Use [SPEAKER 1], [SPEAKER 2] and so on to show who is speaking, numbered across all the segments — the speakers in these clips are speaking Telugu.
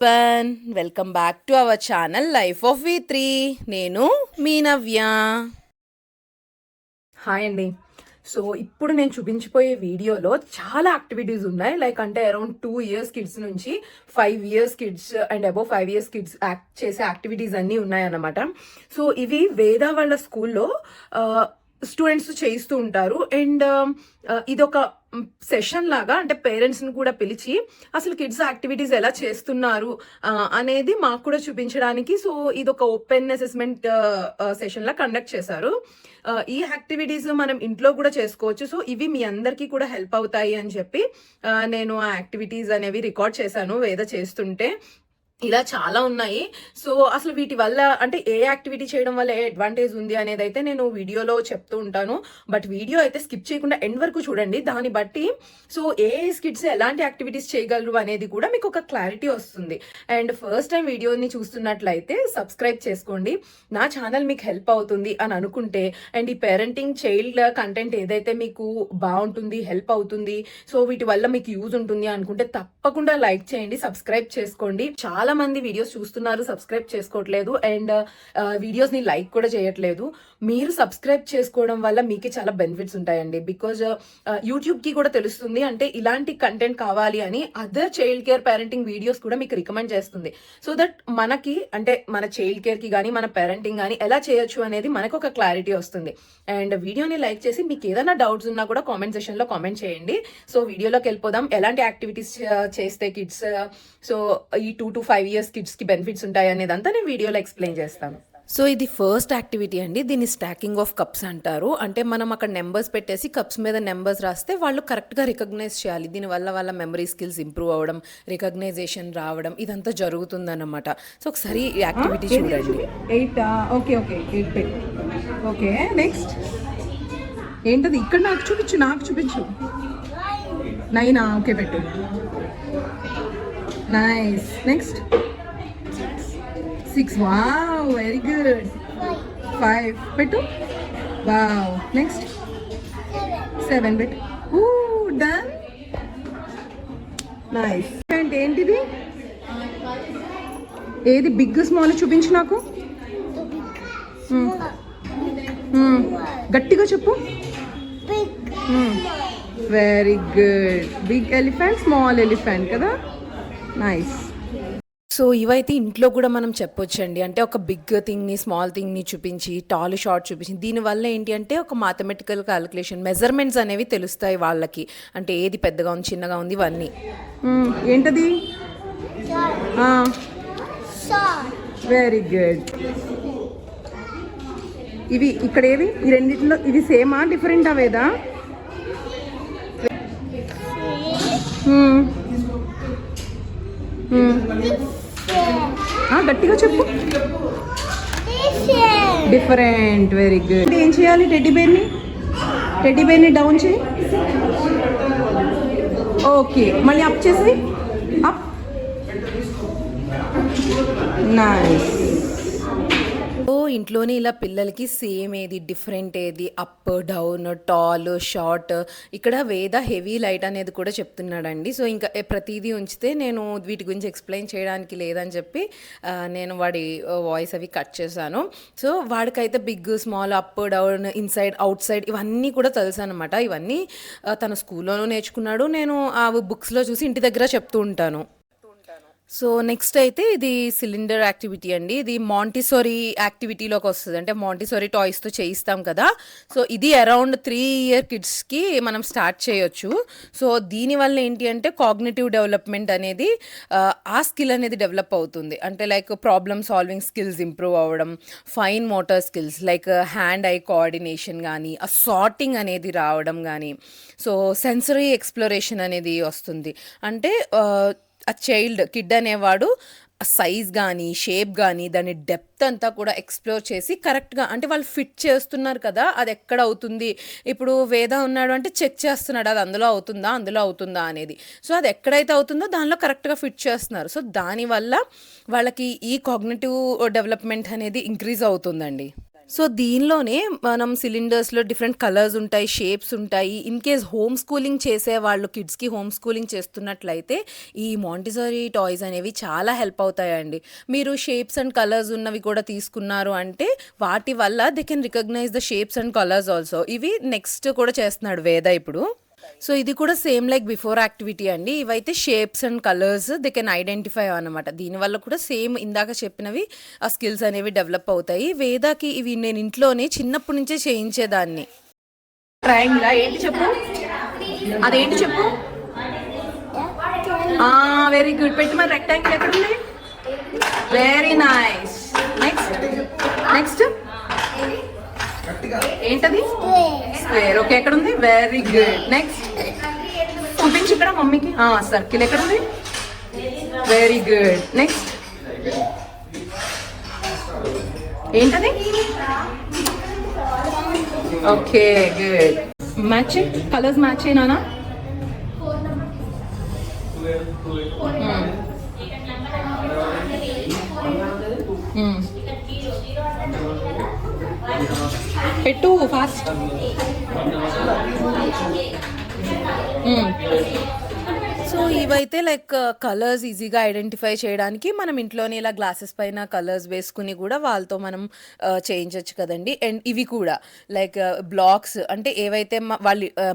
[SPEAKER 1] Welcome back to our channel life of వి3. నేను మీ నవ్య.
[SPEAKER 2] హాయ్ అండి. సో ఇప్పుడు నేను చూపించిపోయే వీడియోలో చాలా యాక్టివిటీస్ ఉన్నాయి. లైక్ అంటే అరౌండ్ 2 years కిడ్స్ నుంచి 5 years kids and above 5 years kids చేసే యాక్టివిటీస్ అన్నీ ఉన్నాయన్నమాట. సో ఇవి వేద వాళ్ళ స్కూల్లో స్టూడెంట్స్ చేయిస్తూ ఉంటారు. అండ్ ఇదొక సెషన్ లాగా, అంటే పేరెంట్స్ని కూడా పిలిచి అసలు కిడ్స్ యాక్టివిటీస్ ఎలా చేస్తున్నారు అనేది మాకు కూడా చూపించడానికి. సో ఇది ఒక ఓపెన్ అసెస్మెంట్ సెషన్ లా కండక్ట్ చేశారు. ఈ యాక్టివిటీస్ మనం ఇంట్లో కూడా చేసుకోవచ్చు. సో ఇవి మీ అందరికీ కూడా హెల్ప్ అవుతాయి అని చెప్పి నేను ఆ యాక్టివిటీస్ అనేవి రికార్డ్ చేశాను వేద చేస్తుంటే. ఇలా చాలా ఉన్నాయి. సో అసలు వీటి వల్ల అంటే ఏ యాక్టివిటీ చేయడం వల్ల ఏ అడ్వాంటేజ్ ఉంది అనేది అయితే నేను వీడియోలో చెప్తూ ఉంటాను. బట్ వీడియో అయితే స్కిప్ చేయకుండా ఎండ్ వరకు చూడండి. దాన్ని బట్టి సో ఏ కిడ్స్ ఎలాంటి యాక్టివిటీస్ చేయగలరు అనేది కూడా మీకు ఒక క్లారిటీ వస్తుంది. అండ్ ఫస్ట్ టైం వీడియోని చూస్తున్నట్లయితే సబ్స్క్రైబ్ చేసుకోండి. నా ఛానల్ మీకు హెల్ప్ అవుతుంది అని అనుకుంటే, అండ్ ఈ పేరెంటింగ్ చైల్డ్ కంటెంట్ ఏదైతే మీకు బాగుంటుంది, హెల్ప్ అవుతుంది, సో వీటి వల్ల మీకు యూజ్ ఉంటుంది అనుకుంటే తప్పకుండా లైక్ చేయండి, సబ్స్క్రైబ్ చేసుకోండి. చాలా మంది వీడియోస్ చూస్తున్నారు, సబ్స్క్రైబ్ చేసుకోవట్లేదు, అండ్ వీడియోస్ ని లైక్ కూడా చేయట్లేదు. మీరు సబ్స్క్రైబ్ చేసుకోవడం వల్ల మీకే చాలా బెనిఫిట్స్ ఉంటాయండి. బికాజ్ యూట్యూబ్ కి కూడా తెలుస్తుంది, అంటే ఇలాంటి కంటెంట్ కావాలి అని other child care parenting videos కూడా మీకు రికమెండ్ చేస్తుంది. సో దట్ మనకి అంటే మన చైల్డ్ కేర్ కి కానీ మన పేరెంటింగ్ కానీ ఎలా చేయొచ్చు అనేది మనకు ఒక క్లారిటీ వస్తుంది. అండ్ వీడియోని లైక్ చేసి మీకు ఏదైనా డౌట్స్ ఉన్నా కూడా కామెంట్ సెషన్ లో కామెంట్ చేయండి. సో వీడియోలోకి వెళ్ళిపోదాం. ఎలాంటి యాక్టివిటీస్ చేస్తే కిడ్స్ సో ఈ 2 to 5 years కిడ్స్ కి బెనిఫిట్స్ ఉంటాయి అనేదంతా నేను వీడియోలో ఎక్స్ప్లెయిన్ చేస్తాను.
[SPEAKER 1] సో ఇది ఫస్ట్ యాక్టివిటీ అండి. దీన్ని స్టాకింగ్ ఆఫ్ కప్స్ అంటారు. అంటే మనం అక్కడ నెంబర్స్ పెట్టేసి కప్స్ మీద నెంబర్స్ రాస్తే వాళ్ళు కరెక్ట్గా రికగ్నైజ్ చేయాలి. దీనివల్ల వాళ్ళ మెమరీ స్కిల్స్ ఇంప్రూవ్ అవ్వడం, రికగ్నైజేషన్ రావడం, ఇదంతా జరుగుతుందన్నమాట. సో ఒకసారి ఈ యాక్టివిటీ చూడండి.
[SPEAKER 2] 8 ఓకే ఓకే 8 ఓకే. నెక్స్ట్ ఏంటది? ఇక్కడ నాకు చూపించు 9 ఓకే పెట్టు. Nice. Next 6 wow very good. 5 పెట్టు. వావ్. నెక్స్ట్ 7 పెట్టు. డన్. నైస్. ఏంటిది? ఏది బిగ్ స్మాల్ చూపించు నాకు. గట్టిగా చెప్పు. Very good. Big elephant, small elephant కదా. నైస్.
[SPEAKER 1] సో ఇవైతే ఇంట్లో కూడా మనం చెప్పొచ్చండి. అంటే ఒక బిగ్ థింగ్ని, స్మాల్ థింగ్ని చూపించి, టాల్ షార్ట్ చూపించి, దీనివల్ల ఏంటి అంటే ఒక మ్యాథమెటికల్ క్యాలిక్యులేషన్, మెజర్మెంట్స్ అనేవి తెలుస్తాయి వాళ్ళకి. అంటే ఏది పెద్దగా ఉంది, చిన్నగా ఉంది, ఇవన్నీ.
[SPEAKER 2] ఏంటది? Very good. ఇవి ఇక్కడ ఏవి? ఈ రెండిట్లో ఇవి సేమా డిఫరెంటా వేదా? గట్టిగా చెప్పు. డిఫరెంట్. Very good. ఏం చేయాలి? టెడ్డీ బేర్ని డౌన్ చేయి. ఓకే, మళ్ళీ అప్ చేసి అప్. నైస్.
[SPEAKER 1] సో ఇంట్లోనే ఇలా పిల్లలకి సేమ్ ఏది, డిఫరెంట్ ఏది, అప్, డౌన్, టాల్, షార్ట్, ఇక్కడ వేద హెవీ, లైట్ అనేది కూడా చెప్తున్నాడండి. సో ఇంకా ప్రతిదీ ఉంచితే నేను వీటి గురించి ఎక్స్ప్లెయిన్ చేయడానికి లేదని చెప్పి నేను వాడి వాయిస్ అవి కట్ చేశాను. సో వాడికైతే big, small, up, down, inside, outside ఇవన్నీ కూడా తెలుసు అనమాట. ఇవన్నీ తన స్కూల్లోనూ నేర్చుకున్నాడు. నేను ఆ బుక్స్లో చూసి ఇంటి దగ్గర చెప్తూ ఉంటాను. సో నెక్స్ట్ అయితే ఇది సిలిండర్ యాక్టివిటీ అండి. ఇది మాంటిసోరీ యాక్టివిటీలోకి వస్తుంది. అంటే మాంటిసోరీ టాయ్స్తో చేయిస్తాం కదా. సో ఇది అరౌండ్ 3 year కిడ్స్కి మనం స్టార్ట్ చేయొచ్చు. సో దీనివల్ల ఏంటి అంటే కాగ్నిటివ్ డెవలప్మెంట్ అనేది, ఆ స్కిల్ అనేది డెవలప్ అవుతుంది. అంటే like problem solving skills improve అవ్వడం, fine motor skills like hand eye coordination కానీ, ఆ సార్టింగ్ అనేది రావడం కానీ, సో సెన్సరీ ఎక్స్ప్లోరేషన్ అనేది వస్తుంది. అంటే ఆ కిడ్ అనేవాడు సైజ్ కానీ, షేప్ కానీ, దాని డెప్త్ అంతా కూడా ఎక్స్ప్లోర్ చేసి కరెక్ట్గా, అంటే వాళ్ళు ఫిట్ చేస్తున్నారు కదా, అది ఎక్కడ అవుతుంది. ఇప్పుడు వేద ఉన్నాడు అంటే చెక్ చేస్తున్నాడు, అది అందులో అవుతుందా అనేది. సో అది ఎక్కడైతే అవుతుందో దానిలో కరెక్ట్గా ఫిట్ చేస్తున్నారు. సో దానివల్ల వాళ్ళకి ఈ కాగ్నిటివ్ డెవలప్మెంట్ అనేది ఇంక్రీజ్ అవుతుందండి. సో దీనిలోనే మనం సిలిండర్స్‌లో డిఫరెంట్ కలర్స్ ఉంటాయి, షేప్స్ ఉంటాయి. ఇన్ కేస్ హోమ్ స్కూలింగ్ చేసేవాళ్ళు కిడ్స్‌కి హోమ్ స్కూలింగ్ చేస్తున్నట్లయితే ఈ మాంటిసరీ టాయ్స్ అనేవి చాలా హెల్ప్ అవుతాయండి. మీరు షేప్స్ అండ్ కలర్స్ ఉన్నవి కూడా తీసుకున్నారు అంటే వాటి వల్ల they can recognize the shapes and colours also. ఇవి నెక్స్ట్ కూడా చేస్తున్నాడు వేద ఇప్పుడు. సో ఇది కూడా సేమ్ లైక్ బిఫోర్ యాక్టివిటీ అండి. ఇవైతే shapes and colours they can identify అనమాట. దీనివల్ల కూడా సేమ్ ఇందాక చెప్పినవి ఆ స్కిల్స్ అనేవి డెవలప్ అవుతాయి. వేదాకి ఇవి నేను ఇంట్లోనే చిన్నప్పటి నుంచే చేయించేదాన్ని.
[SPEAKER 2] ట్రయాంగిల్ ఏంటి చెప్పు, అదేంటి చెప్పు. Very good. పెట్టి మరి రెక్టాంగిల్ ఎక్కడ ఉంది? Very nice. నెక్స్ట్ నెక్స్ట్ ఏంటది? స్క్వేర్. ఓకే, ఎక్కడ ఉంది? Very good. నెక్స్ట్ చూపించి ఇక్కడ మమ్మీకి. సర్కిల్ ఎక్కడ ఉంది? Very good. నెక్స్ట్ ఏంటది? Okay good. Match colours match అయినా? పెట్టు ఫాస్ట్.
[SPEAKER 1] సో ఇవైతే లైక్ కలర్స్ ఈజీగా ఐడెంటిఫై చేయడానికి మనం ఇంట్లోనే ఇలా గ్లాసెస్ పైన కలర్స్ వేసుకుని కూడా వాళ్ళతో మనం చేయించవచ్చు కదండి. అండ్ ఇవి కూడా లైక్ బ్లాక్స్ అంటే ఏవైతే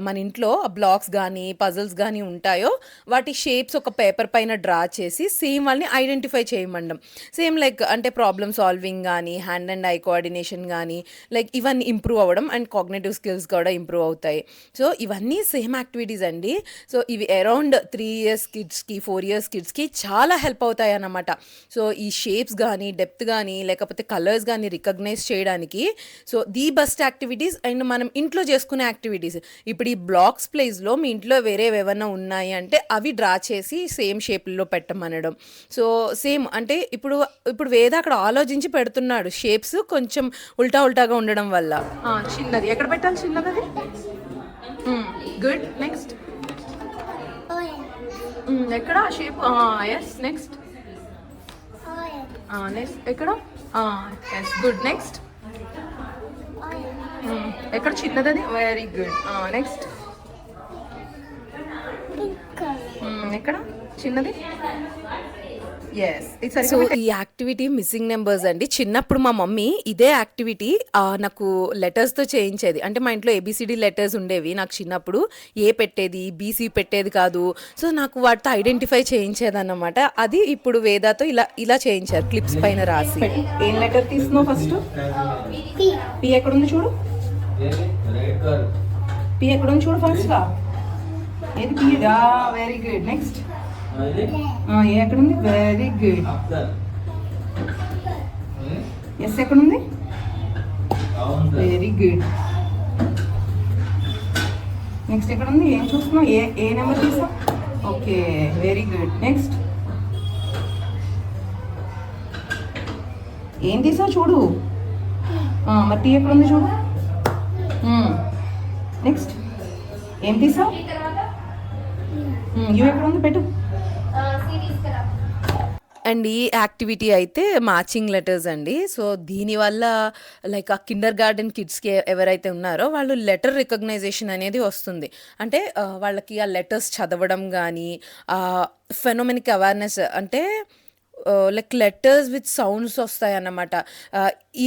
[SPEAKER 1] మన ఇంట్లో బ్లాక్స్ కానీ పజిల్స్ కానీ ఉంటాయో వాటి షేప్స్ ఒక పేపర్ పైన డ్రా చేసి సేమ్ వాళ్ళని ఐడెంటిఫై చేయమండం. సేమ్ లైక్ అంటే ప్రాబ్లమ్ సాల్వింగ్ కానీ హ్యాండ్ అండ్ ఐ కోఆర్డినేషన్ కానీ లైక్ ఇవన్నీ ఇంప్రూవ్ అవ్వడం అండ్ కాగ్నేటివ్ స్కిల్స్ కూడా ఇంప్రూవ్ అవుతాయి. సో ఇవన్నీ సేమ్ యాక్టివిటీస్ అండి. సో ఇవి అరౌండ్ 3 years కిడ్స్కి 4 years కిడ్స్కి చాలా హెల్ప్ అవుతాయి అన్నమాట. సో ఈ షేప్స్ కానీ డెప్త్ కానీ లేకపోతే కలర్స్ కానీ రికగ్నైజ్ చేయడానికి so the best activities and మనం ఇంట్లో చేసుకునే యాక్టివిటీస్. ఇప్పుడు ఈ బ్లాక్స్ ప్లేస్లో మీ ఇంట్లో వేరేవి ఏమన్నా ఉన్నాయి అంటే అవి డ్రా చేసి సేమ్ షేప్లో పెట్టమనడం. సో సేమ్ అంటే ఇప్పుడు వేద అక్కడ ఆలోచించి పెడుతున్నాడు షేప్స్ కొంచెం ఉల్టాగా ఉండడం వల్ల.
[SPEAKER 2] చిన్నది ఎక్కడ పెట్టాలి? చిన్నది. గుడ్. నెక్స్ట్ ఎక్కడ షేప్? ఎస్. నెక్స్ట్ నెక్స్ట్ ఎక్కడ? ఎస్. గుడ్. నెక్స్ట్ ఎక్కడ? చిన్నది. Very good. నెక్స్ట్ ఎక్కడ? చిన్నది.
[SPEAKER 1] సో ఈ యాక్టివిటీ మిస్సింగ్ నెంబర్స్ అండి. చిన్నప్పుడు మా మమ్మీ ఇదే యాక్టివిటీ నాకు లెటర్స్తో చేయించేది. అంటే మా ఇంట్లో ఏబిసిడి లెటర్స్ ఉండేవి నాకు చిన్నప్పుడు. ఏ పెట్టేది, బీసీ పెట్టేది కాదు. సో నాకు వాటితో ఐడెంటిఫై చేయించేది అన్నమాట. అది ఇప్పుడు వేదాతో ఇలా చేయించారు క్లిప్స్ పైన రాసి.
[SPEAKER 2] ఏం లెటర్ తీసుకున్నావు ఫస్ట్? పి ఎక్కడ ఉంది చూడు. పి ఎక్కడ ఉంది చూడు ఫస్ట్ గా. ఏది? పి. Very good. నెక్స్ట్ ఏ ఎక్కడ ఉంది? Very good. ఎస్ ఎక్కడ ఉంది? Very good. నెక్స్ట్ ఎక్కడ ఉంది? ఏం చూస్తున్నావు? ఏ నెంబర్ తీసావు? Okay, very good. నెక్స్ట్ ఏం తీసావు చూడు. మరి టీ ఎక్కడ ఉంది చూడు. నెక్స్ట్ ఏం తీసావు? యూ ఎక్కడ ఉంది? పెట్టు.
[SPEAKER 1] అండ్ ఈ యాక్టివిటీ అయితే మ్యాచింగ్ లెటర్స్ అండి. సో దీనివల్ల లైక్ ఆ కిండర్ గార్డెన్ కిడ్స్కి ఎవరైతే ఉన్నారో వాళ్ళు లెటర్ రికగ్నైజేషన్ అనేది వస్తుంది. అంటే వాళ్ళకి ఆ లెటర్స్ చదవడం కానీ ఫెనోమెనిక్ అవేర్నెస్ అంటే లైక్ లెటర్స్ విత్ సౌండ్స్ వస్తాయన్నమాట.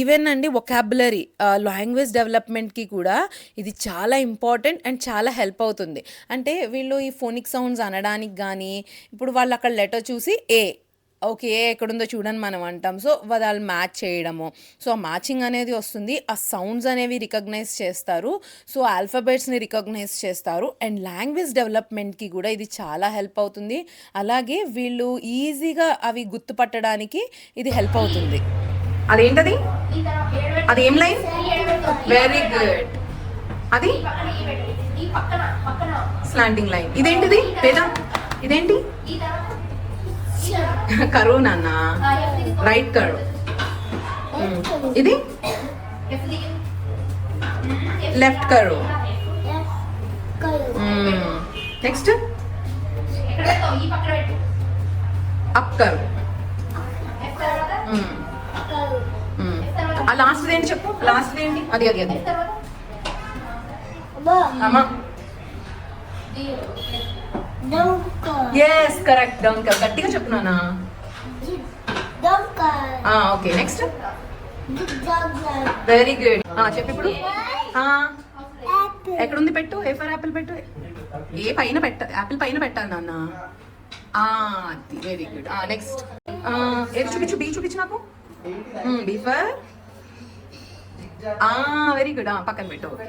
[SPEAKER 1] ఈవెన్ అండి వొకాబులరీ లాంగ్వేజ్ డెవలప్మెంట్కి కూడా ఇది చాలా ఇంపార్టెంట్ అండ్ చాలా హెల్ప్ అవుతుంది. అంటే వీళ్ళు ఈ ఫోనిక్ సౌండ్స్ అనడానికి కానీ ఇప్పుడు వాళ్ళు అక్కడ లెటర్ చూసి ఓకే ఎక్కడుందో చూడని మనం అంటాం. సో వాళ్ళు మ్యాచ్ చేయడము. సో మ్యాచింగ్ అనేది వస్తుంది. ఆ సౌండ్స్ అనేవి రికగ్నైజ్ చేస్తారు. సో ఆల్ఫాబెట్స్ని రికగ్నైజ్ చేస్తారు. అండ్ లాంగ్వేజ్ డెవలప్మెంట్కి కూడా ఇది చాలా హెల్ప్ అవుతుంది. అలాగే వీళ్ళు ఈజీగా అవి గుర్తుపట్టడానికి ఇది హెల్ప్ అవుతుంది.
[SPEAKER 2] అదేంటది? అది ఏం లైన్? Very good. అది స్లాంటింగ్ లైన్. ఇదేంటిది వేదా? ఇదేంటి? కరువు నాన్న. రైట్ కరువు. ఇది లెఫ్ట్ కరువు. నెక్స్ట్ అప్ కరువు. ఆ లాస్ట్ ఏంటి చెప్పు, లాస్ట్ ఏంటి? అది అది అది అమ్మా. ఎస్ కరెక్ట్, డంకర్. గట్టిగా చెప్పున్నానా? Okay, next. Very good. చెప్పు ఇప్పుడు. ఎక్కడుంది పెట్టు, ఏ ఫర్ యాపిల్ పెట్టు. ఏ పైన పెట్ట, యాపిల్ పైన పెట్టాలి నాన్న. Very good. నెక్స్ట్ ఏది చూపించు, బీ చూపించు నాకు. B for, very good. పక్కన పెట్టు. Okay,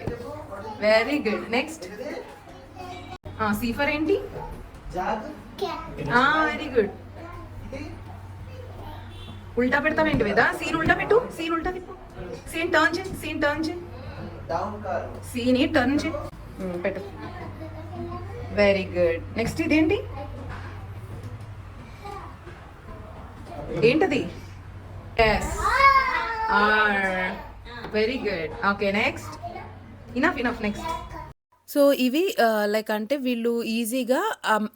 [SPEAKER 2] very good. Next C for ఏంటి? Very good. ఉల్టా పెడతావేంటి వేదా? సీన్ ఉల్టా పెట్టు, సీన్ ఉల్టా తిప్పు. సీన్ టర్న్ చేయి, సీన్ టర్న్ చేయి, సీని టర్న్ చేయి. పెట్టు. Very good. నెక్స్ట్ ఇదేంటి? ఏంటది? Yes, very good. Okay, next. Enough enough. Next.
[SPEAKER 1] So ఇవి లైక్ అంటే వీళ్ళు ఈజీగా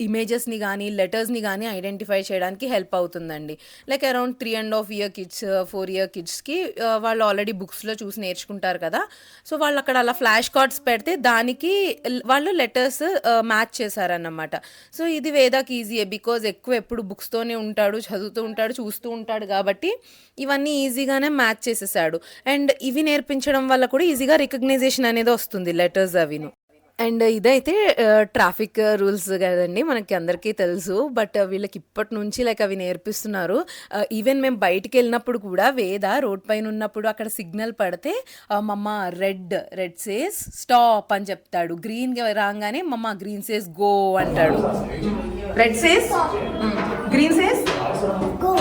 [SPEAKER 1] ఇమేజెస్ని కానీ లెటర్స్ని కానీ ఐడెంటిఫై చేయడానికి హెల్ప్ అవుతుందండి. Like around 3.5 year kids 4 year కిడ్స్కి వాళ్ళు ఆల్రెడీ బుక్స్లో చూసి నేర్చుకుంటారు కదా. సో వాళ్ళు అక్కడ అలా ఫ్లాష్ కార్డ్స్ పెడితే దానికి వాళ్ళు లెటర్స్ మ్యాచ్ చేశారన్నమాట. సో ఇది వేదాకి ఈజీయే, బికాజ్ ఎక్కువ ఎప్పుడు బుక్స్తోనే ఉంటాడు, చదువుతూ ఉంటాడు, చూస్తూ ఉంటాడు కాబట్టి ఇవన్నీ ఈజీగానే మ్యాచ్ చేసేసాడు. అండ్ ఇవి నేర్పించడం వల్ల కూడా ఈజీగా రికగ్నైజేషన్ అనేది వస్తుంది లెటర్స్ అవిను. అండ్ ఇదైతే ట్రాఫిక్ రూల్స్ కదండి, మనకి అందరికీ తెలుసు. బట్ వీళ్ళకి ఇప్పటి నుంచి లైక్ అవి నేర్పిస్తున్నారు. ఈవెన్ మేము బయటికి వెళ్ళినప్పుడు కూడా వేద రోడ్ పైన ఉన్నప్పుడు అక్కడ సిగ్నల్ పడితే మమ్మ రెడ్ సేస్ స్టాప్ అని చెప్తాడు. గ్రీన్ రాగానే మమ్మ గ్రీన్ సేస్ గో అంటాడు.
[SPEAKER 2] Red says, green says go,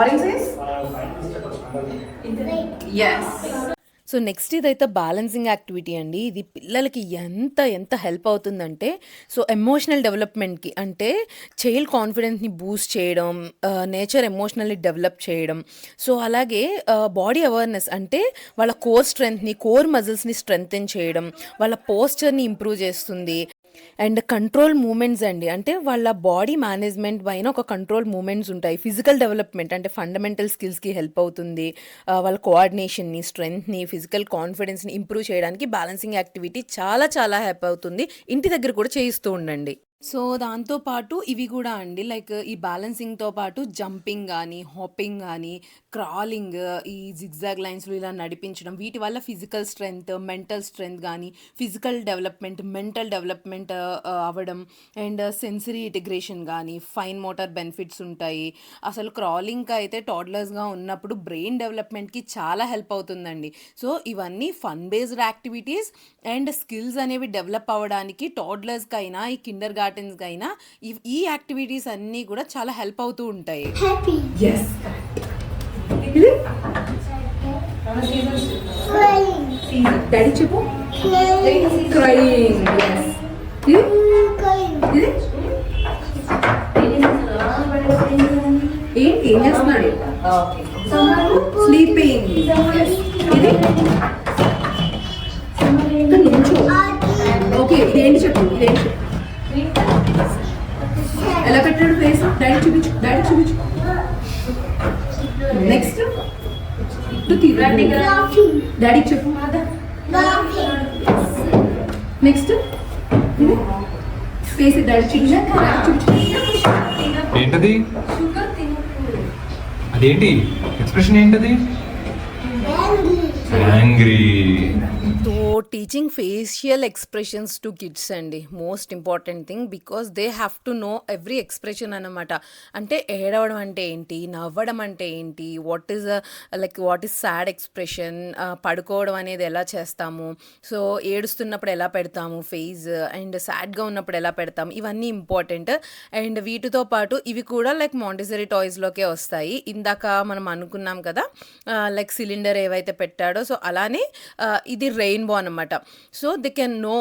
[SPEAKER 2] orange says yes.
[SPEAKER 1] So next ఇదైతే బ్యాలెన్సింగ్ యాక్టివిటీ అండి. ఇది పిల్లలకి ఎంత హెల్ప్ అవుతుందంటే, సో ఎమోషనల్ డెవలప్మెంట్కి అంటే చైల్డ్ కాన్ఫిడెన్స్ని బూస్ట్ చేయడం, నేచర్ ఎమోషనల్లీ డెవలప్ చేయడం, సో అలాగే బాడీ అవేర్నెస్ అంటే వాళ్ళ కోర్ స్ట్రెంగ్త్ని, కోర్ మజిల్స్ని స్ట్రెంగ్తెన్ చేయడం, వాళ్ళ పోస్చర్ని ఇంప్రూవ్ చేస్తుంది. అండ్ కంట్రోల్ మూమెంట్స్ అండి, అంటే వాళ్ళ బాడీ మేనేజ్మెంట్ పైన ఒక కంట్రోల్ మూమెంట్స్ ఉంటాయి. ఫిజికల్ డెవలప్మెంట్ అంటే ఫండమెంటల్ స్కిల్స్కి హెల్ప్ అవుతుంది. వాళ్ళ కోఆర్డినేషన్ని, స్ట్రెంగ్త్ని, ఫిజికల్ కాన్ఫిడెన్స్ని ఇంప్రూవ్ చేయడానికి బ్యాలెన్సింగ్ యాక్టివిటీ చాలా హెల్ప్ అవుతుంది. ఇంటి దగ్గర కూడా చేయిస్తూ ఉండండి. సో దాంతో పాటు ఇవి కూడా అండి, లైక్ ఈ బ్యాలెన్సింగ్తో పాటు జంపింగ్ కానీ, హాపింగ్ కానీ, క్రాలింగ్, ఈ జిగ్జాగ్ లైన్స్లో ఇలా నడిపించడం, వీటి వల్ల ఫిజికల్ స్ట్రెంగ్త్, మెంటల్ స్ట్రెంగ్త్ కానీ, ఫిజికల్ డెవలప్మెంట్, మెంటల్ డెవలప్మెంట్ అవ్వడం, అండ్ సెన్సరీ ఇంటిగ్రేషన్ కానీ, ఫైన్ మోటార్ బెనిఫిట్స్ ఉంటాయి. అసలు క్రాలింగ్కి అయితే టాడ్లర్స్గా ఉన్నప్పుడు బ్రెయిన్ డెవలప్మెంట్కి చాలా హెల్ప్ అవుతుందండి. సో ఇవన్నీ fun based activities and skills అనేవి డెవలప్ అవ్వడానికి టాడ్లర్స్కి అయినా, ఈ కిండర్ గార్డెన్స్కి అయినా ఈ యాక్టివిటీస్ అన్నీ కూడా చాలా హెల్ప్ అవుతూ ఉంటాయి.
[SPEAKER 2] ఎస్. డాడీ చెప్పు. క్రైయింగ్. ఏంటి, ఏం చేస్తున్నాడు? స్లీపింగ్. ఇది ఓకే, ఇదేంటి చెప్పు, ఇదేంటి చెప్పు. ఎలా పెట్టాడు ఫేస్? డాడీ చూపించు, డాడీ చూపించు. నెక్స్ట్ డాడీ చెప్పు. నెక్స్ట్ ఫేస్ డాడీ చూపించు.
[SPEAKER 3] ఏంటది? అదేంటి ఎక్స్ప్రెషన్ ఏంటది? Angry.
[SPEAKER 1] So teaching facial expressions to kids అండి most important thing, because they have to know every expression అన్నమాట. అంటే ఏడవడం అంటే ఏంటి, నవ్వడం అంటే ఏంటి, వాట్ ఈస్ సాడ్ ఎక్స్ప్రెషన్, పడుకోవడం అనేది ఎలా చేస్తాము, సో ఏడుస్తున్నప్పుడు ఎలా పెడతాము ఫేస్, అండ్ సాడ్గా ఉన్నప్పుడు ఎలా పెడతాము, ఇవన్నీ ఇంపార్టెంట్. అండ్ వీటితో పాటు ఇవి కూడా లైక్ మాంటిసరీ టాయ్స్లోకే వస్తాయి. ఇందాక మనం అనుకున్నాం కదా లైక్ సిలిండర్ ఏవైతే పెట్టాడో, సో అలానే ఇది రెయిన్బో అనమాట. So they can know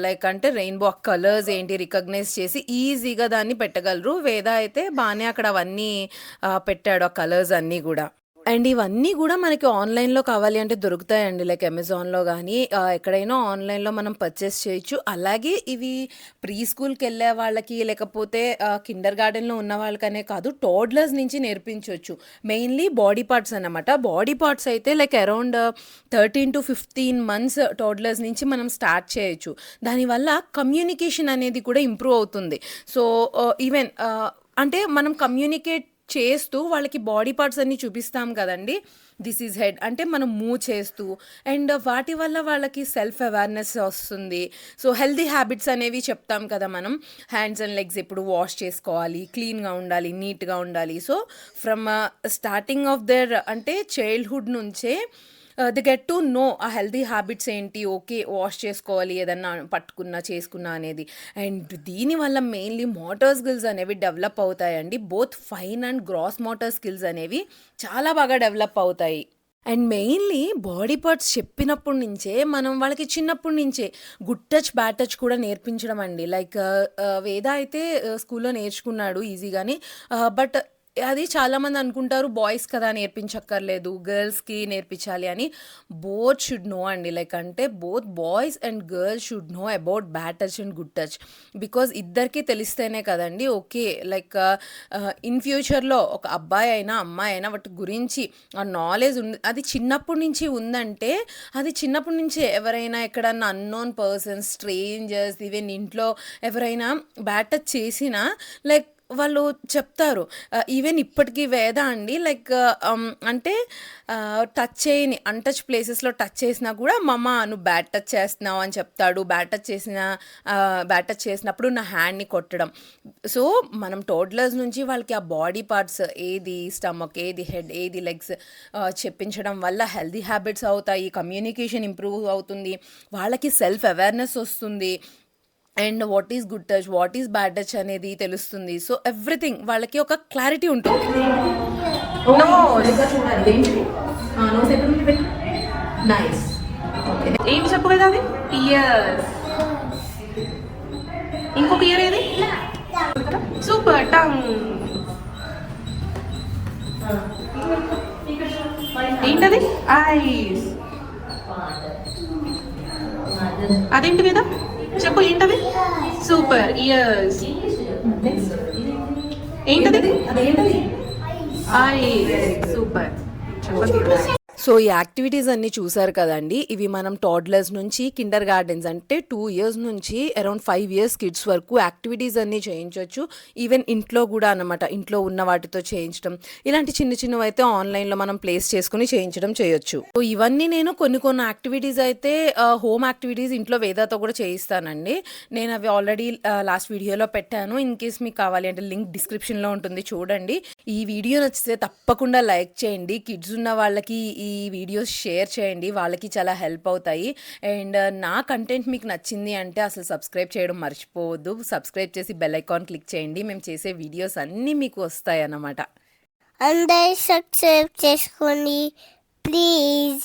[SPEAKER 1] like అంటే రెయిన్బో కలర్స్ ఏంటి రికగ్నైజ్ చేసి ఈజీగా దాన్ని పెట్టగలరు. వేద అయితే బాగానే అక్కడ అవన్నీ పెట్టాడు, ఆ కలర్స్ అన్నీ కూడా. అండ్ ఇవన్నీ గూడా మనకి ఆన్‌లైన్‌లో కావాలి అంటే దొరుకుతాయండి. లైక్ అమెజాన్‌లో గానీ ఎక్కడైనా ఆన్‌లైన్‌లో మనం పర్చేస్ చేయొచ్చు. అలాగే ఇవి ప్రీ స్కూల్‌కెళ్ళే వాళ్ళకి లేకపోతే కిండర్ గార్డెన్‌లో ఉన్న వాళ్ళకనే కాదు టోడ్లర్స్ నుంచి నేర్పించొచ్చు. మెయిన్‌లీ బాడీ పార్ట్స్ అన్నమాట. బాడీ పార్ట్స్ అయితే లైక్ అరౌండ్ 13-15 మంత్స్ టోడ్లర్స్ నుంచి మనం స్టార్ట్ చేయొచ్చు. దానివల్ల కమ్యూనికేషన్ అనేది కూడా ఇంప్రూవ్ అవుతుంది. సో, ఈవెన్ అంటే మనం కమ్యూనికేట్ చేస్తూ వాళ్ళకి బాడీ పార్ట్స్ అన్నీ చూపిస్తాం కదండీ! దిస్ ఈజ్ హెడ్ అంటే మనం మూవ్ చేస్తూ అండ్ వాటి వల్ల వాళ్ళకి సెల్ఫ్ అవేర్‌నెస్ వస్తుంది. సో, హెల్తీ హ్యాబిట్స్ అనేవి చెప్తాం కదా మనం. హ్యాండ్స్ అండ్ లెగ్స్ ఎప్పుడు వాష్ చేసుకోవాలి, క్లీన్‌గా ఉండాలి, నీట్‌గా ఉండాలి. So, from starting of their అంటే చైల్డ్‌హుడ్ నుంచే దే గెట్ టు నో ఆ హెల్తీ హ్యాబిట్స్ ఏంటి, ఓకే వాష్ చేసుకోవాలి ఏదన్నా పట్టుకున్నా, చేసుకున్నా అనేది. అండ్ దీనివల్ల మెయిన్‌లీ మోటార్ స్కిల్స్ అనేవి డెవలప్ అవుతాయండి. Both fine and gross motor skills అనేవి చాలా బాగా డెవలప్ అవుతాయి. అండ్ మెయిన్‌లీ బాడీ పార్ట్స్ చెప్పినప్పటి నుంచే మనం వాళ్ళకి చిన్నప్పటి నుంచే గుడ్ టచ్, బ్యాడ్ టచ్ కూడా నేర్పించడం అండి. లైక్ వేద అయితే స్కూల్‌లో నేర్చుకున్నాడు ఈజీగానే. బట్ అది చాలామంది అనుకుంటారు బాయ్స్ కదా నేర్పించక్కర్లేదు, గర్ల్స్‌కి నేర్పించాలి అని. బోత్ షుడ్ నో అండి. లైక్ అంటే both boys and girls should know about bad touch and good touch. Because ఇద్దరికీ తెలిస్తేనే కదండీ ఓకే లైక్ ఇన్ ఫ్యూచర్‌లో ఒక అబ్బాయి అయినా, అమ్మాయి అయినా వాటి గురించి ఆ నాలెడ్జ్ అది చిన్నప్పటి నుంచి ఉందంటే, అది చిన్నప్పటి నుంచే ఎవరైనా ఎక్కడన్నా అన్నోన్ పర్సన్స్, స్ట్రేంజర్స్ ఈవెన్ ఇంట్లో ఎవరైనా బ్యాడ్ టచ్ చేసినా లైక్ వాళ్ళు చెప్తారు. ఈవెన్ ఇప్పటికి వేద అండి లైక్ అంటే టచ్ చేయని అన్‌టచ్ ప్లేసెస్‌లో టచ్ చేసినా కూడా మమ్మ నువ్వు బ్యాడ్ టచ్ చేస్తున్నావు అని చెప్తాడు. బ్యాడ్ టచ్ చేసినప్పుడు నా హ్యాండ్‌ని కొట్టడం. సో, మనం టోడ్లర్స్ నుంచి వాళ్ళకి ఆ బాడీ పార్ట్స్ ఏది స్టమక్, ఏది హెడ్, ఏది లెగ్స్ చెప్పించడం వల్ల హెల్తీ హ్యాబిట్స్ అవుతాయి. కమ్యూనికేషన్ ఇంప్రూవ్ అవుతుంది. వాళ్ళకి సెల్ఫ్ అవేర్‌నెస్ వస్తుంది. And what is good touch, what is bad touch అనేది తెలుస్తుంది. సో, ఎవ్రీథింగ్ వాళ్ళకి ఒక క్లారిటీ ఉంటుంది.
[SPEAKER 2] నోస్ చూడాలి ఏంటిది నోస్ ఎక్కడ ఉంది పెట్టు నైస్ ఓకే
[SPEAKER 4] ఏం చెప్పు కదా అది ఇయర్స్ ఇంకొక ఇయర్ ఏది సూపర్ టంగ్ ఏంటది ఐస్ అదేంటి కదా చెప్పు ఏంటది సూపర్ ఇయర్స్ ఏంటది
[SPEAKER 2] అదేంటది
[SPEAKER 4] ఐస్ సూపర్ చెప్పు
[SPEAKER 1] సో, ఈ యాక్టివిటీస్ అన్నీ చూసారు కదండీ! ఇవి మనం టోడ్లర్స్ నుంచి కిండర్ గార్డెన్స్ అంటే 2 ఇయర్స్ నుంచి అరౌండ్ 5 ఇయర్స్ కిడ్స్ వరకు యాక్టివిటీస్ అన్నీ చేయించొచ్చు. ఈవెన్ ఇంట్లో గూడా అన్నమాట. ఇంట్లో ఉన్న వాటితో చేయించడం. ఇలాంటి చిన్న చిన్నవైతే ఆన్‌లైన్‌లో మనం ప్లేస్ చేసుకొని చేయొచ్చు. సో, ఇవన్నీ నేను కొన్ని యాక్టివిటీస్ అయితే హోమ్ యాక్టివిటీస్ ఇంట్లో వేదాతో కూడా చేయిస్తానండి. నేను అవి ఆల్రెడీ లాస్ట్ వీడియోలో పెట్టాను. ఇన్ కేస్ మీకు కావాలి అంటే లింక్ డిస్క్రిప్షన్‌లో ఉంటుంది చూడండి. ఈ వీడియో నచ్చితే తప్పకుండా లైక్ చేయండి. కిడ్స్ ఉన్న వాళ్ళకి ఈ వీడియోస్ షేర్ చేయండి. వాళ్ళకి చాలా హెల్ప్ అవుతాయి. అండ్ నా కంటెంట్ మీకు నచ్చింది అంటే అసలు సబ్స్క్రైబ్ చేయడం మర్చిపోవద్దు. సబ్స్క్రైబ్ చేసి బెల్ ఐకాన్ క్లిక్ చేయండి. మేము చేసే వీడియోస్ అన్నీ మీకు వస్తాయన్నమాట.
[SPEAKER 5] అందరూ సబ్స్క్రైబ్ చేసుకోండి ప్లీజ్.